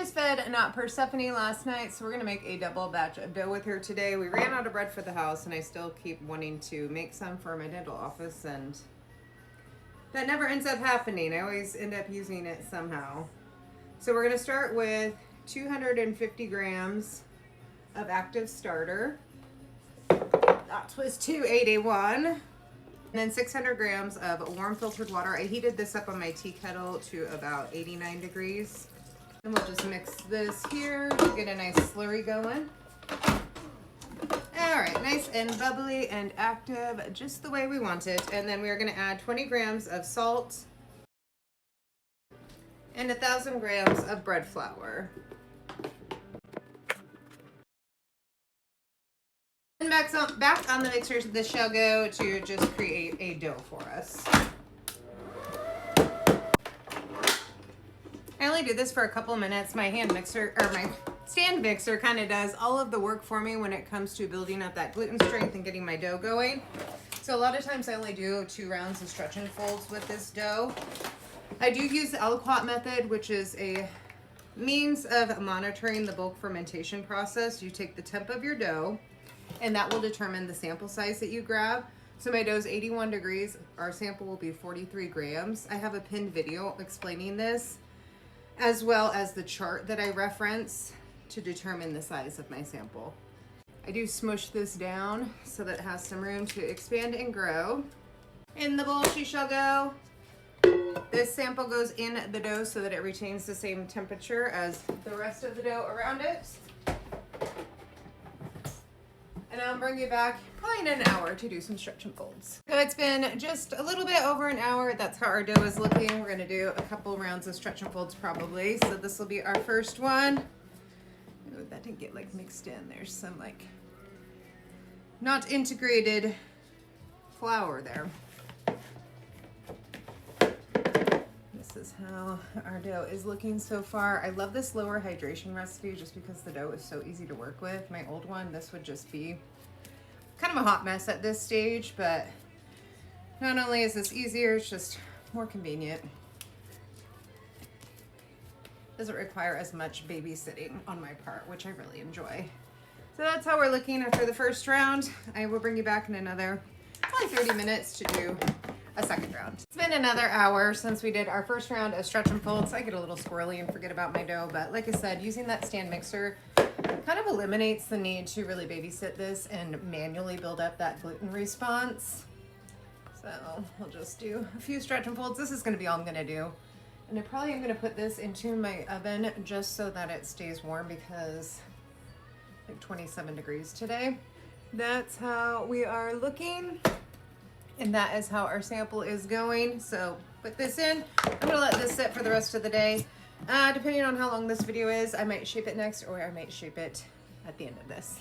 just fed not Persephone last night, so we're gonna make a double batch of dough with her today. We ran out of bread for the house, and I still keep wanting to make some for my dental office, and that never ends up happening. I always end up using it somehow. So we're gonna start with 250 grams of active starter. That was 281. And then 600 grams of warm filtered water. I heated this up on my tea kettle to about 89 degrees. And we'll just mix this here to get a nice slurry going. All right, nice and bubbly and active, just the way we want it. And then we are gonna add 20 grams of salt and 1,000 grams of bread flour. And back on the mixer, this shall go to just create a dough for us. I only do this for a couple minutes. My hand mixer, or my stand mixer, kind of does all of the work for me when it comes to building up that gluten strength and getting my dough going. So a lot of times I only do 2 rounds of stretch and folds with this dough. I do use the aliquot method, which is a means of monitoring the bulk fermentation process. You take the temp of your dough, and that will determine the sample size that you grab. So my dough is 81 degrees. Our sample will be 43 grams. I have a pinned video explaining this, as well as the chart that I reference to determine the size of my sample. I do smush this down so that it has some room to expand and grow. In the bowl she shall go. This sample goes in the dough so that it retains the same temperature as the rest of the dough around it. And I'll bring you back probably in an hour to do some stretch and folds. So it's been just a little bit over an hour. That's how our dough is looking. We're gonna do a couple rounds of stretch and folds probably. So this will be our first one. Ooh, that didn't get like mixed in. There's some like not integrated flour there. This is how our dough is looking so far. I love this lower hydration recipe just because the dough is so easy to work with. My old one, this would just be kind of a hot mess at this stage, but not only is this easier, it's just more convenient. Doesn't require as much babysitting on my part, which I really enjoy. So that's how we're looking after the first round. I will bring you back in another probably 30 minutes to do a second round. It's been another hour since we did our first round of stretch and folds. I get a little squirrely and forget about my dough, but like I said, using that stand mixer kind of eliminates the need to really babysit this and manually build up that gluten response. So we'll just do a few stretch and folds. This is gonna be all I'm gonna do. And I probably am gonna put this into my oven just so that it stays warm because I think 27 degrees today. That's how we are looking. And that is how our sample is going. So put this in. I'm gonna let this sit for the rest of the day. Depending on how long this video is, I might shape it next or I might shape it at the end of this.